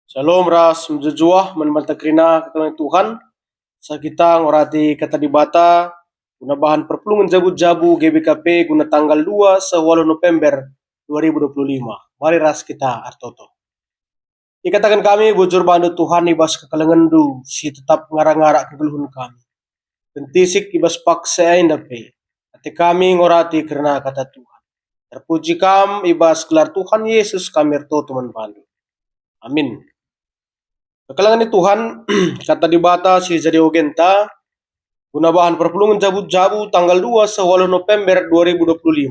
Shalom ras menjujuah menmanta krina kekalangan Tuhan. Sa kita ngorati kata di bata guna bahan perpulungan jabu-jabu GBKP guna tanggal 2 sewalo November 2025. Mari ras kita artoto. Ikatakan kami bujur bandu Tuhan ibas kekalangan du si tetap ngara-ngara kegeluhun kami. Tentisik ibas paksa indape. Ati kami ngorati karena kata Tuhan. Terpuji kam ibas gelar Tuhan Yesus kami artoto bandu. Amin. Kekalangan ni Tuhan, kata di bata si jadi ogenta, guna bahan perpulungan jabu-jabu tanggal 2 sewalo November 2025,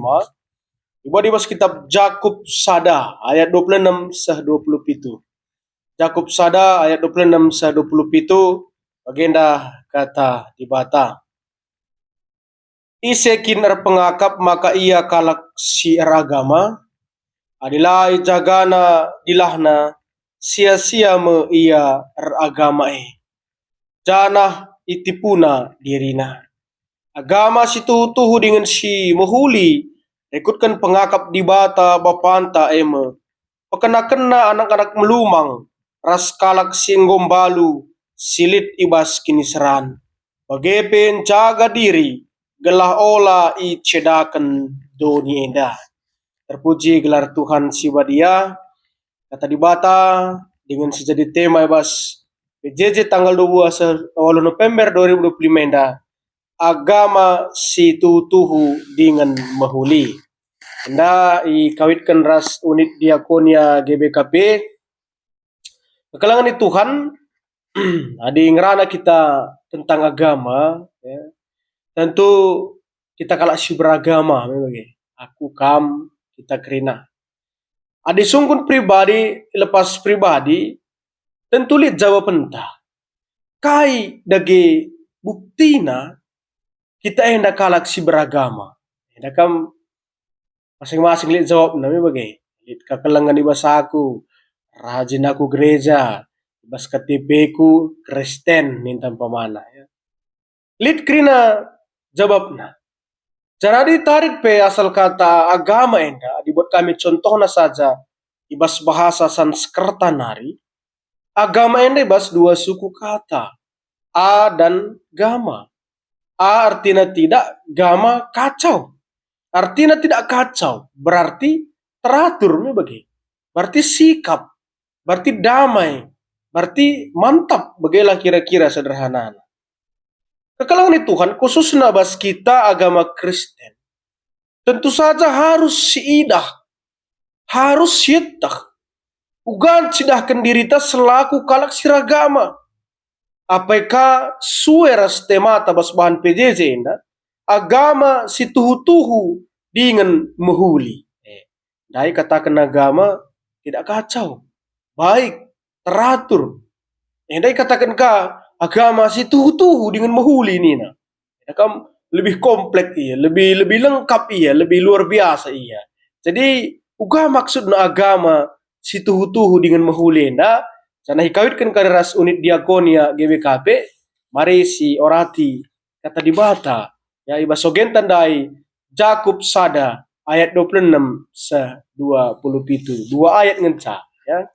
iba di bas kitab Jakub Sada ayat 26 seh 27. Jakub Sada ayat 26 seh 27, agenda kata di bata. Isekin pengakap maka ia kalak si agama, adalah jagana dilahna sia-sia me ia agamae. Janah itipuna dirina. Agama si tuhu dengan si mahuli, ikutkan pengakap di bata bapanta eme. Pekena-kena anak-anak melumang, ras kalak singgombalu, silit ibas kiniseran. Bagepen jaga diri, gelah ola i cedakan doni enda. Terpuji gelar Tuhan si wadia, kata di bata dengan sejadi tema ibas PJJ tanggal 2 awal November 2025 enda agama si tuhu dengan mahuli. Enda ikawitkan ras unit diakonia GBKP. Kekalangan ni Tuhan adi ngerana kita tentang agama ya. Tentu kita kalak si beragama memang. Aku kam kita kerina. Adi sungkun pribadi lepas pribadi tentu lihat jawab entah. Kai dage buktina kita hendak kalak si beragama. Hendak kam masing-masing lihat jawab nami bagai. Lihat kekalangan di bahasa aku, rajin aku gereja, bas KTP ku Kristen nintan pamana ya. Lihat krina jawabna. Jadi tarik pe asal kata agama enda dibuat kami contohnya saja ibas bahasa Sanskerta nari. Agama enda ibas dua suku kata, a dan gama. A artinya tidak, gama kacau. Artinya tidak kacau, berarti teratur bagi. Berarti sikap, berarti damai, berarti mantap bagilah kira-kira sederhana. Kekalangan ni Tuhan khususnya bas kita agama Kristen. Tentu saja harus siidah, harus sietah. Ugan sidahkan dirita selaku kalak siragama. Apakah sueras temata bas bahan PJJ enda? Agama si tuhu-tuhu dengan mahuli. Dai katakan agama tidak kacau, baik, teratur. Dai katakan ka agama si tuhu-tuhu dengan mahuli ni na. Kam lebih kompleks iya, lebih lengkap iya, lebih luar biasa iya. Jadi uga maksudna agama si tuhu-tuhu dengan mahuli enda. Sana hikawitkan ras unit diakonia GBKP, mari si orati kata di bata ya iba sogen tandai Jakub Sada ayat 26 se 27, dua ayat ngenca ya.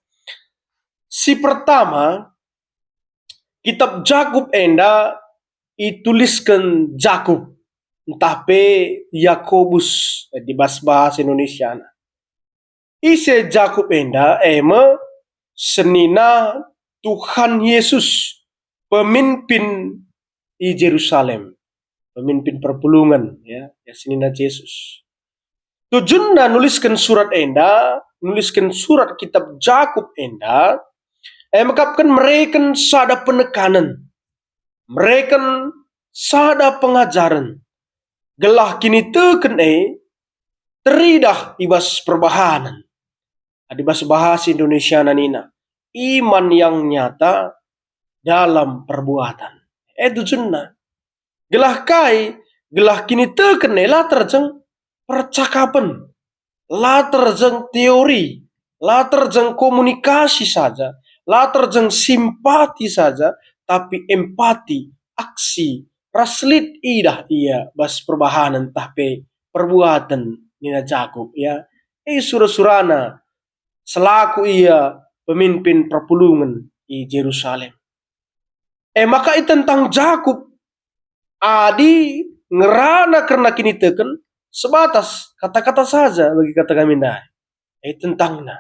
Si pertama kitab Jakub enda ituliskan Jakub entah pe Yakobus di bahasa Indonesia. Ise Jakub enda eme senina Tuhan Yesus pemimpin di Yerusalem, pemimpin perpulungan ya senina Yesus. Tujuanna nuliskan surat enda, nuliskan surat kitab Jakub enda, mengapkan mereka sada penekanan, mereka sada pengajaran, gelah kini teken teridah ibas perbahanan. Adibas bahasa Indonesia nanina, iman yang nyata dalam perbuatan. Tujuanna. Gelah kai, gelah kini teken lah terjeng percakapan, lah terjeng teori, lah terjeng komunikasi saja, lah terjeng simpati saja, tapi empati, aksi, raslit idah iya bas perbahanan tapi perbuatan nina Jakub ya. Surah-surana selaku ia pemimpin perpulungan di Yerusalem. Maka tentang Jakub adi ngerana karena kini teken sebatas kata-kata saja bagi kata kami dah. Tentangnya.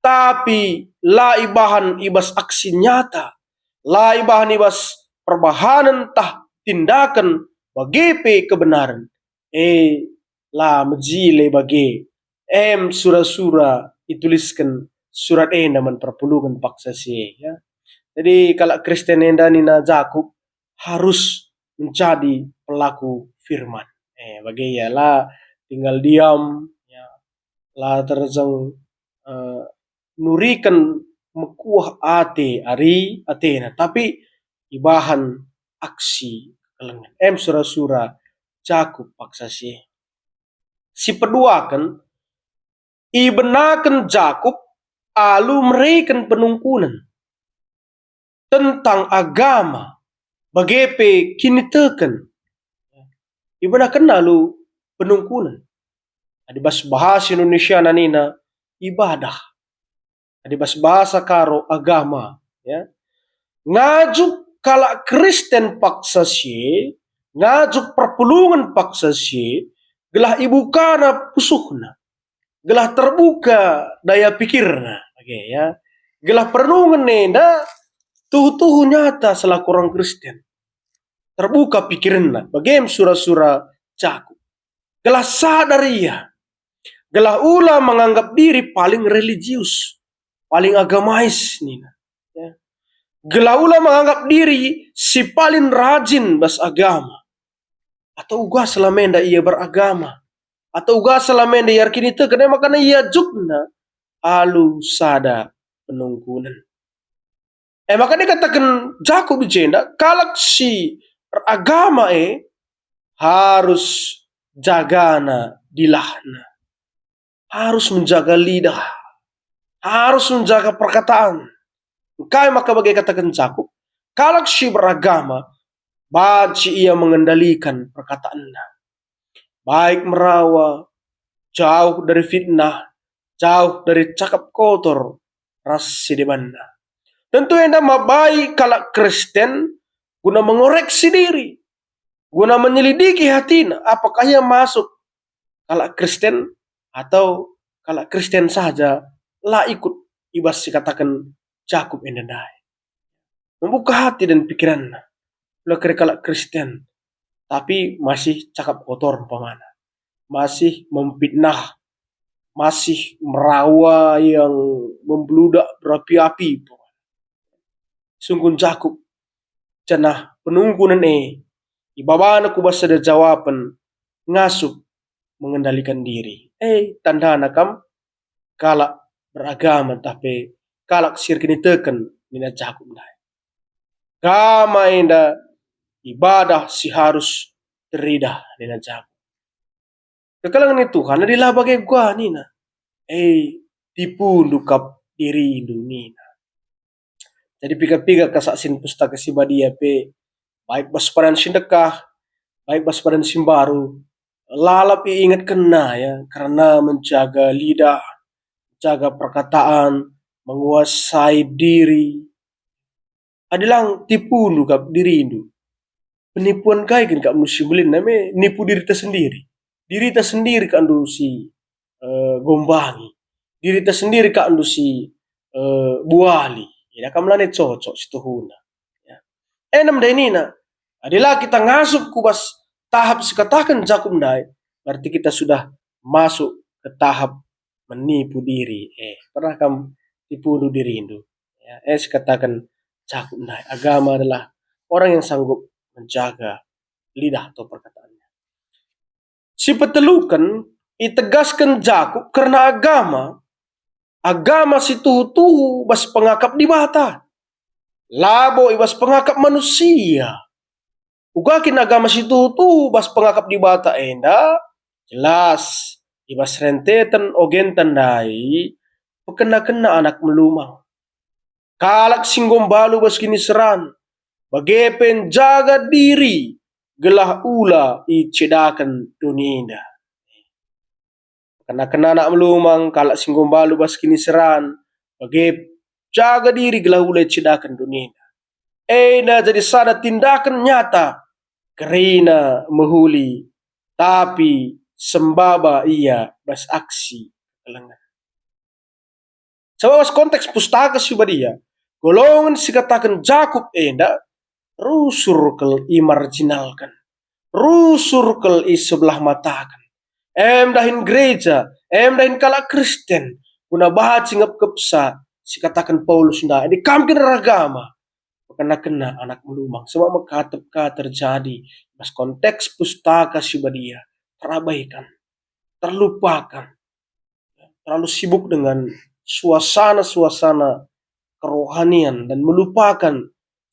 Tapi la ibahan ibas aksi nyata, la ibahan ibas perbahanan tah tindakan bagi kebenaran. La mejile bagi sura-sura dituliskan surat naman perpulungan paksa sih ya. Jadi kalau Kristen dan Nina Jakub harus menjadi pelaku firman. Bagi ya lah tinggal diam, ya, lah terjeng nurikan mekuah ate ari atena, tapi ibahan aksi kelengan. Sura-sura Jakub paksa si peduakan ibenakan Jakub alu mereka penungkunan tentang agama bagepe kini teken ibenakan lalu penungkunan adi bahasa Indonesia nanina ibadah adi bahasa karo agama ya ngajuk kala Kristen paksa ngajuk perpulungan paksa gelah ibu kana pusuhna gelah terbuka daya pikirna ya gelah perenungan nenda tuh nyata selaku orang Kristen terbuka pikiranna bagaim sura-sura Jakub gelah sadar ia gelah ulah menganggap diri paling religius paling agamais nina ya. Gelah ulah menganggap diri si paling rajin bas agama atau uga selamenda ia beragama atau uga selamenda yarkin itu karena ia jukna alu sada penungkunan. Maka dikatakan Jakub bijenda kalak si agama harus jagana dilahna. Harus menjaga lidah. Harus menjaga perkataan. Kaya maka bagi katakan Jakub, kalak si beragama, baci ia mengendalikan perkataannya. Baik merawa, jauh dari fitnah, jauh dari cakap kotor, rasi dimana. Tentu yang nama baik kalak Kristen guna mengoreksi diri, guna menyelidiki hatinya, apakah ia masuk kalak Kristen atau kalak Kristen saja lah ikut ibas dikatakan Jakub endendai. Membuka hati dan pikirannya. Ulah kalak Kristen, tapi masih cakap kotor pemana, masih memfitnah, masih merawa yang membludak berapi-api. Sungguh Jakub cenah penungkunan ibabana ku basa ada jawaban ngasup mengendalikan diri. Tanda nakam kalak beragama tapi kalak sirkini teken mina Jakub dah. Gama inda ibadah si harus teridah mina Jakub. Kekalangan itu Tuhan adalah bagai gua nina. Tipu lukap diri nina. Jadi piga-piga kasaksin pustaka si badia pe baik basparan sindekah, baik basparan simbaru, lalap ingat kena ya karena menjaga lidah, menjaga perkataan, menguasai diri. Adalah tipu lu kap diri itu. Penipuan kai kan kak musibulin name nipu diri tersendiri. Diri tersendiri kan si gombangi. Diri tersendiri kan si buali. Ya kamlane cocok situhuna. Ya. Enam dainina. Adalah kita ngasup kubas tahap sekatakan Jakub dai. Berarti kita sudah masuk ke tahap menipu diri. Pernah kamu tipu diri itu? Ya, sekatakan Jakub dai. Agama adalah orang yang sanggup menjaga lidah atau perkataannya. Si petelukan itegaskan Jakub karena agama si tuhu bas pengakap di bata. Labo ibas pengakap manusia. Ugakin agama si tuhu bas pengakap di bata enda. Jelas. Ibas rentetan ogen tandai. Pekena-kena anak melumang. Kalak singgombalu bas kini seran. Bagepen jaga diri. Gelah ula icedakan dunia indah. Kena anak melumang kalak singgombalu bas kini seran Bagi jaga diri gelah ulai cedakan dunia. Ena jadi sada tindakan nyata kerina mehuli tapi sembaba ia bas aksi kelengan. Sebab konteks pustaka dia golongan sikatakan Jakub enda rusur kel imarginalkan, rusur kel i sebelah matakan. Dahin gereja, dahin kala Kristen, guna bahat singap kepsa, sikatakan Paulus nda, di kamkin ragama, kena anak melumang, sebab makatepka terjadi, mas konteks pustaka dia terabaikan, terlupakan, terlalu sibuk dengan suasana-suasana kerohanian dan melupakan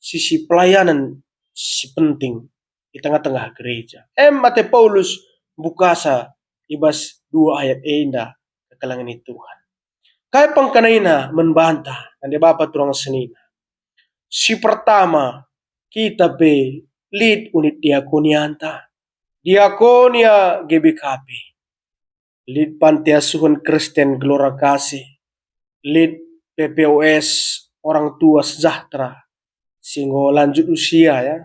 sisi pelayanan si penting di tengah-tengah gereja. Mate Paulus bukasa ibas 2 ayat indah kekalangan Tuhan. Kaya pangkanaina membantah dan dia bapak turang senina. Si pertama kita be lead unit diakonianta. Diakonia GBKP. Lead Panti Asuhan Kristen Gelora Kasih. Lead PPOS Orang Tua Sejahtera. Singgo lanjut usia ya.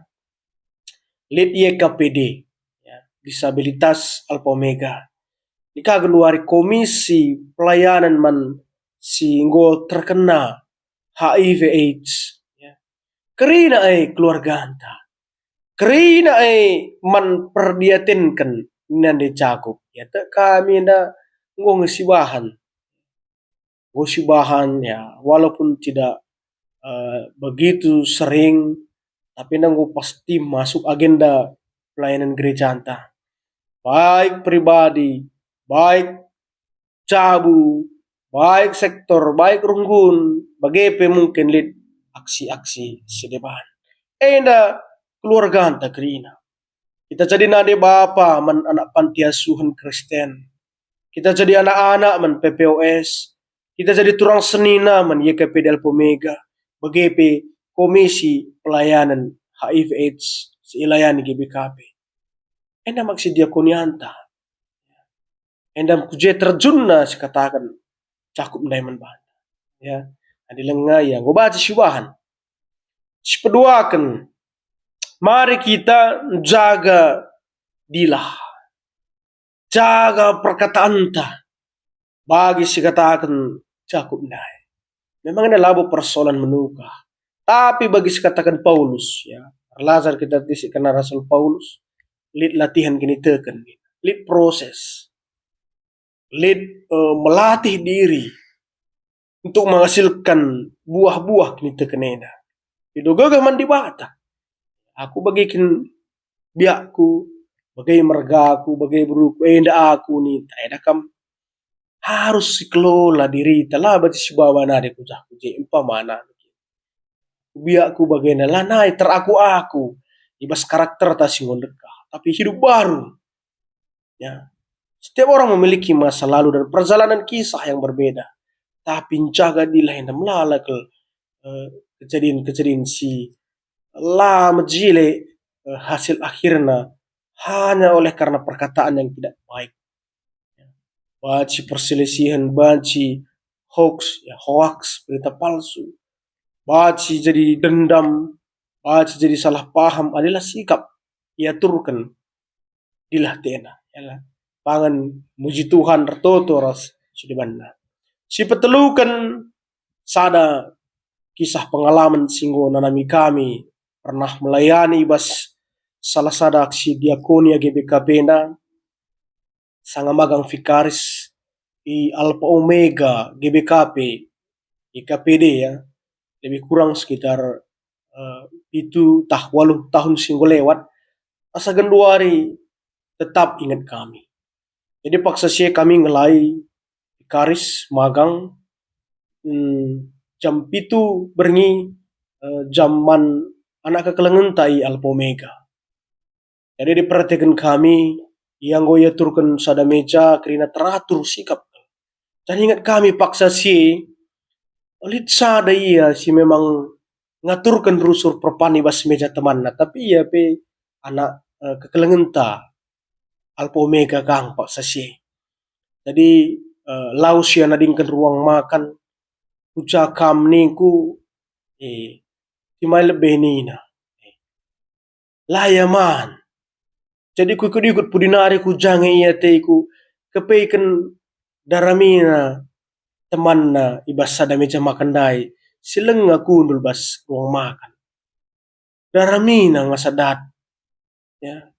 Lead YKPD. Ya, Disabilitas Alpha Omega. Ika geluari komisi pelayanan man singgo terkena HIV AIDS. Ya. Kerina keluarga anta. Kerina man perdiatinkan nande Jakub. Ya kami na ngosibahan ya walaupun tidak begitu sering tapi nanggo pasti masuk agenda pelayanan gereja anta. Baik pribadi, baik cabu, baik sektor, baik runggun, bagaimana mungkin lihat aksi-aksi sedepan. Enda keluarga anta kerina. Kita jadi nade bapa man anak panti asuhan Kristen. Kita jadi anak-anak man PPOS. Kita jadi turang senina man YKP Alpha Omega. Bagaimana komisi pelayanan HIV AIDS seilayani GBKP. Enda maksud diakonianta. Enda kuje terjun na sikatakan Jakub ndaiman bahan. Ya, adilengah yang ngobaca syubahan. Sepeduakan mari kita jaga dilah. Jaga perkataan anta bagi sikatakan Jakub ndai. Memang ada labo persoalan menukah. Tapi bagi sikatakan Paulus ya, Lazar kita disikana Rasul Paulus, lead latihan kini teken, lead proses, lead melatih diri untuk menghasilkan buah-buah kini tekenena. Idogagah mandi bata. Aku bagikan biakku, bagai mergaku, bagai beruku, enda aku nih, enda kam harus kelola diri telah baca sebawa nade kujah kuje mana biakku bagai lanai teraku ibas karakter tak singon dekah tapi hidup baru ya. Setiap orang memiliki masa lalu dan perjalanan kisah yang berbeda tapi jaga dilah yang melala ke kejadian si lah menjile hasil akhirnya hanya oleh karena perkataan yang tidak baik. Baci perselisihan, baci hoax, berita palsu, baci jadi dendam, baci jadi salah paham adalah sikap ia turkan dilah tena. Yalah. Pangan muji Tuhan tertoto ras sudah banda. Si petelukan sada kisah pengalaman singgo nanami kami pernah melayani bas salah sada aksi diakonia GBKP na sanga magang vikaris i Alpha Omega GBKP IKPD ya lebih kurang sekitar itu 8 tahun singgo lewat asa genduari tetap ingat kami. Jadi paksa sih kami ngelai vikaris magang jam itu berngi zaman anak kekelengan tai Alpha Omega. Jadi diperhatikan kami yang goya turkan sada meja kerina teratur sikap. Dan ingat kami paksa si lit sada iya si memang ngaturkan rusur perpani bas meja temanna tapi iya pe anak kekelengenta Alpha Omega kang paksa si. Jadi laus ya nadingkan ruang makan uca kam ningku timai lebih nina. Layaman. Jadi ku ikut pudinari ku jange iya te ku kepeiken daramina temanna ibas sada meja makan dai sileng aku undul bas ruang makan. Daramina ngasadat ya.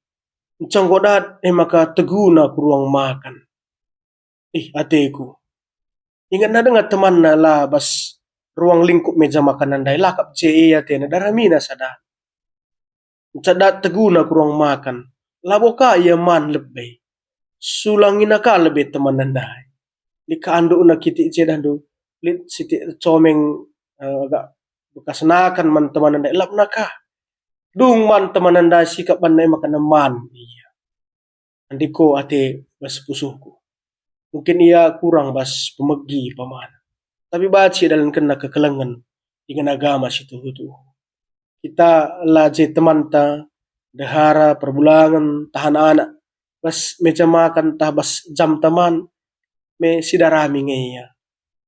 Encang kodat maka teguna ku ruang makan. Ateku. Ingat na dengar teman na lah bas ruang lingkup meja makanan dai lakap ce iya tena daramina sadat. Cadat teguna ku ruang makan. Laboka ia man lebih. Sulangina ka lebih teman nandai. Lika ando na kiti ce dando. Lit siti comeng agak bekas nakan man teman nandai. Lap naka. Dung man teman nandai sikap bandai makan man. Iya. Andiko ate bas pusuhku. Mungkin ia kurang bas pemegi pamana. Tapi baci dalam kena kekelengan dengan agama situ itu. Kita laje teman ta dehara perbulangan tahan anak bas meja makan tah bas jam teman me sidarami ngeya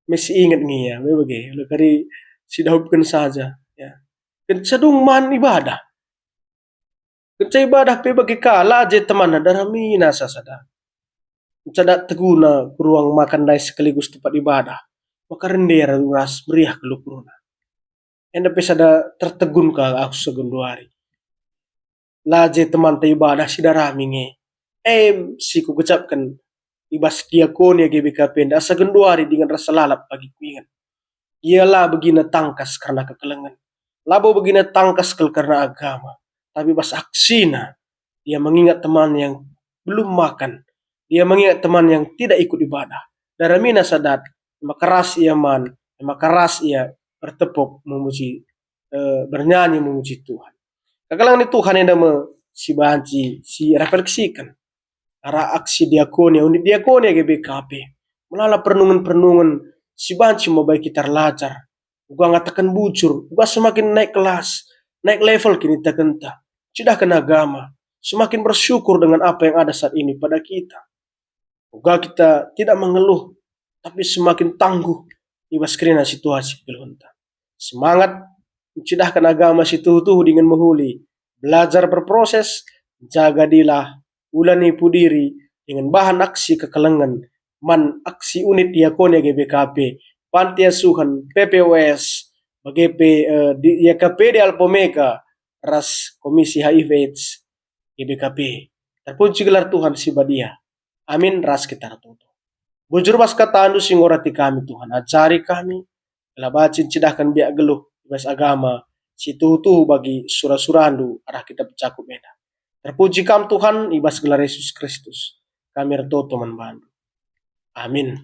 me si ingat ngeya me bage lo kari sidahupkan saja ya ken sedung man ibadah ken ibadah pe bagi kala je teman darami nasa sada cadat teguna ruang makan dai sekaligus tempat ibadah maka rendah ras meriah kelukuruna enda pe sada tertegun ka aku segunduari laje teman te ibadah sidarami nge si ku gecapkan ibas diakonia GBKP asa genduari dengan rasa lalap bagi ku ingat ialah begina tangkas karena kekelengan labo begina tangkas karena agama tapi bas aksina dia mengingat teman yang belum makan dia mengingat teman yang tidak ikut ibadah daramina sadat makaras ia man makaras ia bertepuk memuji bernyanyi memuji Tuhan kakalang ni Tuhan yang si banci si refleksikan ara aksi diakonia unit diakonia GBKP melala perenungan-perenungan si banci mau baik kita lacar gua ngatakan bucur gua semakin naik kelas naik level kini terkenta sudah kena agama semakin bersyukur dengan apa yang ada saat ini pada kita gua kita tidak mengeluh tapi semakin tangguh ibas kerana situasi kelonta semangat mencedahkan agama situ dengan menghuli belajar berproses, jaga dilah, ulani pudiri dengan bahan aksi kekelengan, man aksi unit diakonia GBKP, panti asuhan PPOS, BGP di YKP di Alpomega, ras Komisi HIV/AIDS GBKP. Terpuji gelar Tuhan si badia. Amin ras kita ratuto. Bujur bas kata andu singorati kami Tuhan, ajari kami, labacin cidahkan biak geluh, bas agama, situ bagi surah-surandu arah kita bercakup beda. Terpuji kam Tuhan ibas gelar Yesus Kristus. Kami retoto membantu. Amin.